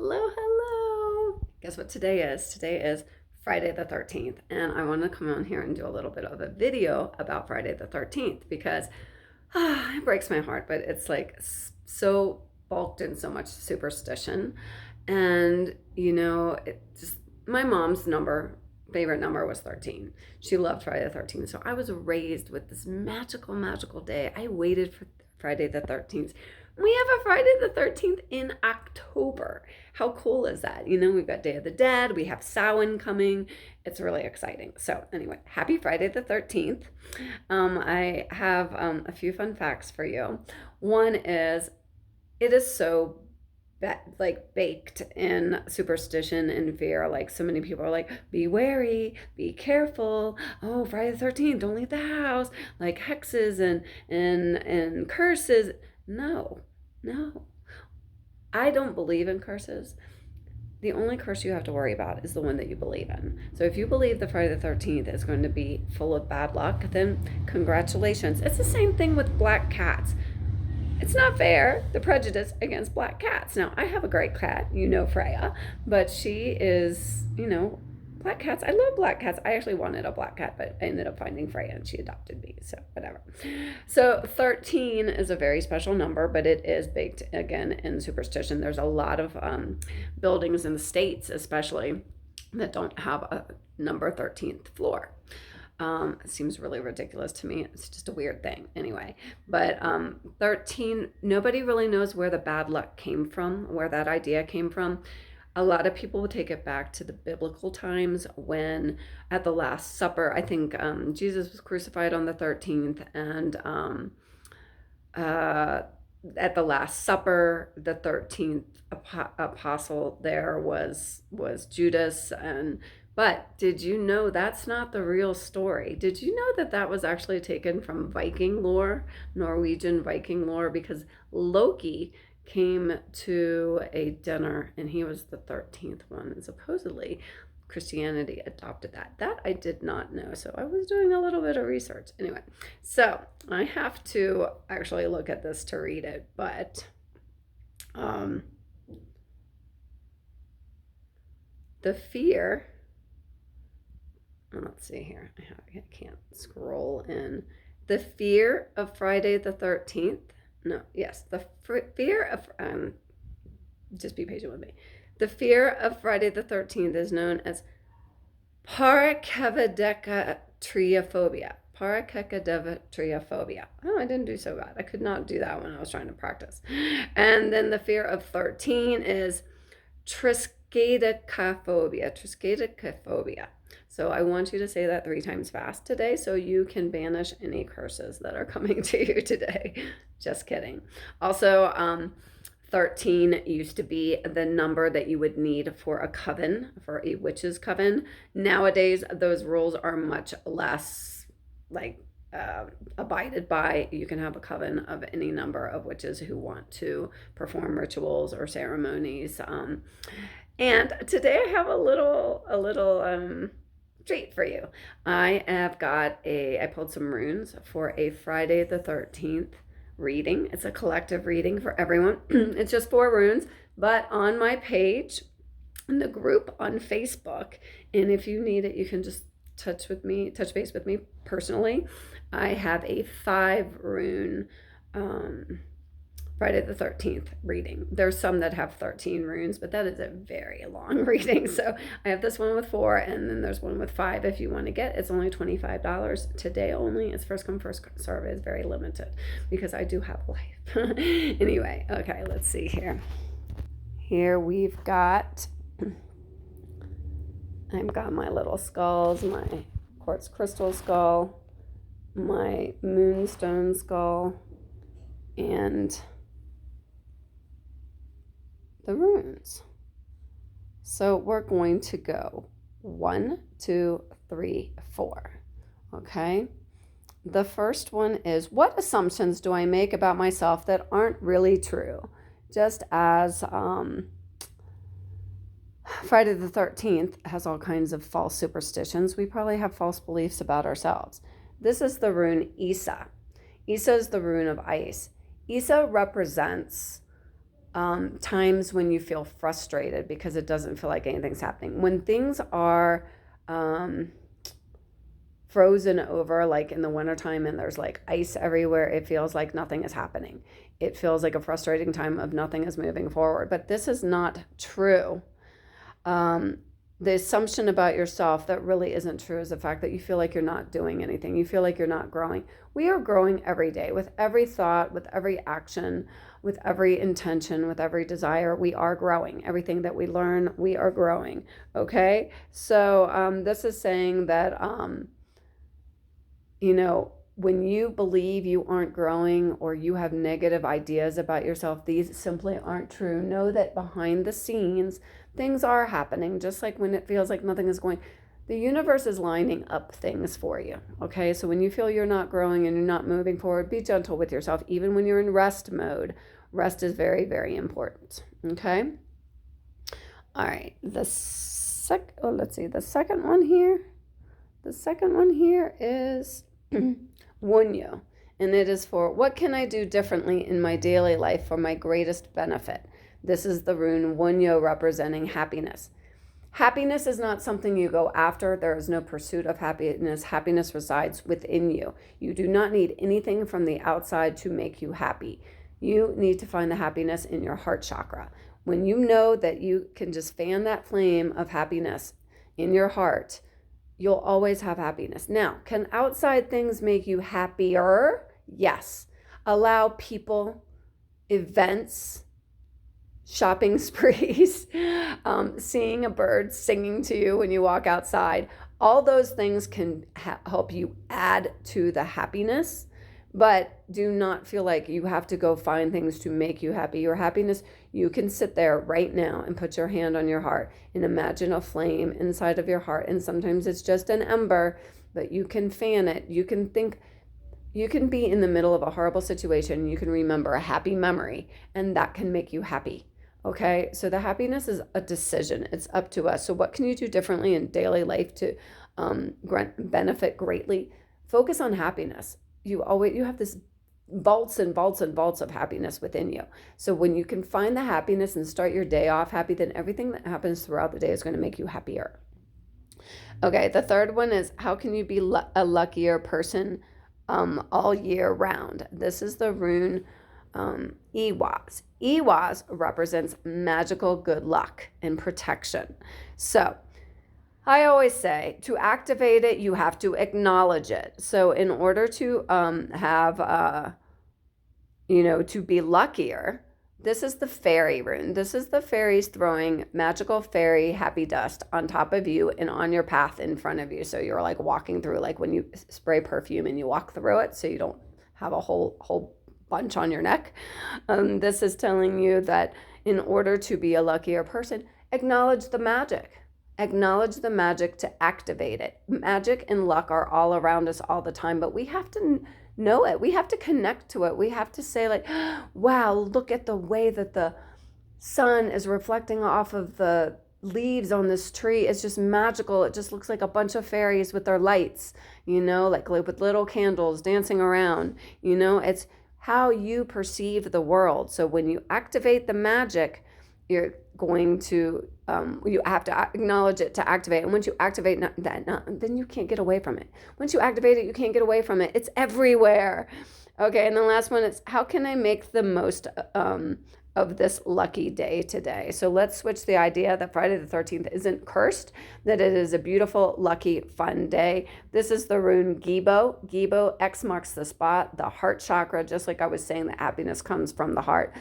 Hello, hello. Guess what today is? Today is Friday the 13th, and I want to come on here and do a little bit of a video about Friday the 13th because it breaks my heart, but it's like so bulked in so much superstition. And, it just, my mom's favorite number was 13. She loved Friday the 13th. So I was raised with this magical, magical day. I waited for Friday the 13th. We have a Friday the 13th in October. How cool is that? We've got Day of the Dead, we have Samhain coming. It's really exciting. So, anyway, happy Friday the 13th. I have a few fun facts for you. One is it is so baked in superstition and fear. Like, so many people are like, be wary, be careful. Oh, Friday the 13th, don't leave the house. Like hexes and curses. No, no. I don't believe in curses. The only curse you have to worry about is the one that you believe in. So if you believe that Friday the 13th is going to be full of bad luck, then congratulations. It's the same thing with black cats. It's not fair, the prejudice against black cats. Now, I have a great cat, Freya, but she is, black cats. I love black cats. I actually wanted a black cat, but I ended up finding Freya and she adopted me, so whatever. So 13 is a very special number, but it is baked, again, in superstition. There's a lot of buildings in the States, especially, that don't have a number 13th floor. It seems really ridiculous to me. It's just a weird thing anyway. But 13, nobody really knows where the bad luck came from, where that idea came from. A lot of people will take it back to the biblical times when at the Last Supper, I think Jesus was crucified on the 13th, and at the Last Supper, the 13th apostle there was Judas. But did you know that's not the real story? Did you know that that was actually taken from Viking lore, Norwegian Viking lore? Because Loki came to a dinner and he was the 13th one, and supposedly Christianity adopted that. That I did not know, so I was doing a little bit of research. Anyway, so I have to actually look at this to read it, but the fear, let's see here, I can't scroll in. The fear of Friday the 13th, the fear of, just be patient with me. The fear of Friday the 13th is known as parakevidecatriophobia. Parakevidecatriophobia. Oh, I didn't do so bad. I could not do that when I was trying to practice. And then the fear of 13 is triskaidekaphobia. Triskaidekaphobia. So I want you to say that 3 times fast today so you can banish any curses that are coming to you today. Just kidding. Also, 13 used to be the number that you would need for a coven, for a witch's coven. Nowadays, those rules are much less abided by. You can have a coven of any number of witches who want to perform rituals or ceremonies. And today I have a little treat for you. I pulled some runes for a Friday the 13th reading. It's a collective reading for everyone. It's just 4 runes, but on my page, in the group on Facebook, and if you need it, you can just touch base with me personally. I have a 5 rune Friday the 13th reading. There's some that have 13 runes, but that is a very long reading. So I have this one with 4, and then there's one with 5 if you want to get. It's only $25 today only. It's first come, first serve. It's very limited because I do have life. Anyway, okay, let's see here. Here we've got, I've got my little skulls, my quartz crystal skull, my moonstone skull, and the runes. So we're going to go 1, 2, 3, 4. Okay. The first one is, what assumptions do I make about myself that aren't really true? Just as Friday the 13th has all kinds of false superstitions, we probably have false beliefs about ourselves. This is the rune Isa. Isa is the rune of ice. Isa represents times when you feel frustrated because it doesn't feel like anything's happening. When things are frozen over, like in the wintertime, and there's like ice everywhere, it feels like nothing is happening. It feels like a frustrating time of nothing is moving forward. But this is not true. The assumption about yourself that really isn't true is the fact that you feel like you're not doing anything. You feel like you're not growing. We are growing every day with every thought, with every action, with every intention, with every desire. We are growing. Everything that we learn, we are growing. Okay? So this is saying that, when you believe you aren't growing or you have negative ideas about yourself, these simply aren't true. Know that behind the scenes, things are happening, just like when it feels like nothing is going. The universe is lining up things for you, okay? So when you feel you're not growing and you're not moving forward, be gentle with yourself, even when you're in rest mode. Rest is very, very important, okay? All right, let's see, the second one here. The second one here is Wunyo, and it is for what can I do differently in my daily life for my greatest benefit? This is the rune Wunyo representing happiness. Happiness is not something you go after. There is no pursuit of happiness. Happiness resides within you. You do not need anything from the outside to make you happy. You need to find the happiness in your heart chakra. When you know that you can just fan that flame of happiness in your heart, you'll always have happiness. Now, can outside things make you happier? Yes. Allow people, events, shopping sprees, seeing a bird singing to you when you walk outside. All those things can help you add to the happiness, but do not feel like you have to go find things to make you happy. Your happiness, you can sit there right now and put your hand on your heart and imagine a flame inside of your heart. And sometimes it's just an ember, but you can fan it. You can think, you can be in the middle of a horrible situation. You can remember a happy memory, and that can make you happy. Okay, so the happiness is a decision. It's up to us. So what can you do differently in daily life to benefit greatly? Focus on happiness. You have this vaults and vaults and vaults of happiness within you. So when you can find the happiness and start your day off happy, then everything that happens throughout the day is going to make you happier. Okay, the third one is how can you be a luckier person all year round? This is the rune Iwaz. Iwaz represents magical good luck and protection. So I always say to activate it, you have to acknowledge it. So in order to to be luckier, this is the fairy rune. This is the fairies throwing magical fairy happy dust on top of you and on your path in front of you. So you're like walking through, like when you spray perfume and you walk through it, so you don't have a whole bunch on your neck. This is telling you that in order to be a luckier person, acknowledge the magic. Acknowledge the magic to activate it. Magic and luck are all around us all the time, but we have to know it. We have to connect to it. We have to say like, wow, look at the way that the sun is reflecting off of the leaves on this tree. It's just magical. It just looks like a bunch of fairies with their lights, like with little candles dancing around. It's how you perceive the world. So when you activate the magic, you're going to, you have to acknowledge it to activate. And once you activate then you can't get away from it. Once you activate it, you can't get away from it. It's everywhere. Okay, and the last one is, how can I make the most of this lucky day today? So let's switch the idea that Friday the 13th isn't cursed, that it is a beautiful, lucky, fun day. This is the rune Gibo. Gibo, X marks the spot, the heart chakra, just like I was saying, that happiness comes from the heart.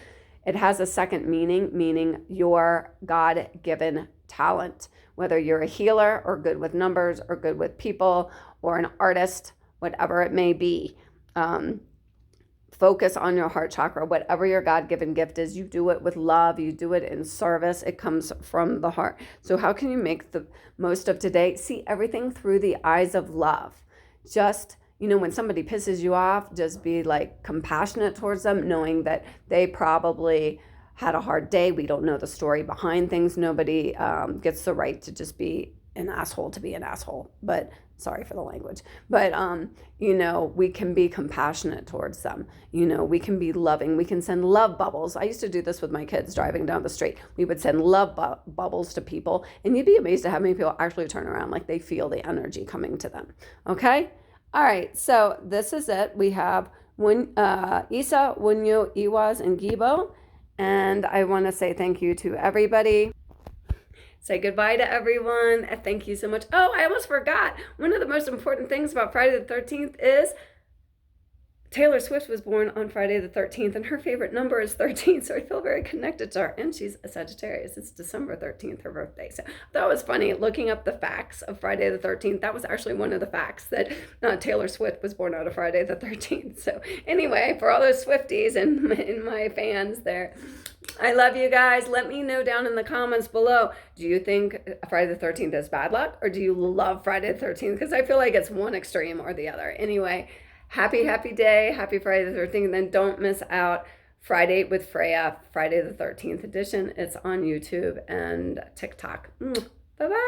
It has a second meaning your God-given talent, whether you're a healer or good with numbers or good with people or an artist, whatever it may be. Focus on your heart chakra. Whatever your God-given gift is, you do it with love. You do it in service. It comes from the heart. So how can you make the most of today? See everything through the eyes of love. Just when somebody pisses you off, just be like compassionate towards them, knowing that they probably had a hard day. We don't know the story behind things. Nobody gets the right to just be an asshole to be an asshole, but sorry for the language. But, you know, we can be compassionate towards them. You know, we can be loving. We can send love bubbles. I used to do this with my kids driving down the street. We would send love bubbles to people, and you'd be amazed at how many people actually turn around like they feel the energy coming to them. Okay? All right, so this is it. We have Isa, Wunyo, Iwaz, and Gibo. And I want to say thank you to everybody. Say goodbye to everyone. Thank you so much. Oh, I almost forgot. One of the most important things about Friday the 13th is Taylor Swift was born on Friday the 13th, and her favorite number is 13, so I feel very connected to her. And she's a Sagittarius. It's December 13th, her birthday. So that was funny, looking up the facts of Friday the 13th. That was actually one of the facts, that Taylor Swift was born on a Friday the 13th. So anyway, for all those Swifties and my fans there, I love you guys. Let me know down in the comments below. Do you think Friday the 13th is bad luck, or do you love Friday the 13th? Because I feel like it's one extreme or the other. Anyway, happy day. Happy Friday the 13th. And then don't miss out Friday with Freya, Friday the 13th edition. It's on YouTube and TikTok. Bye-bye.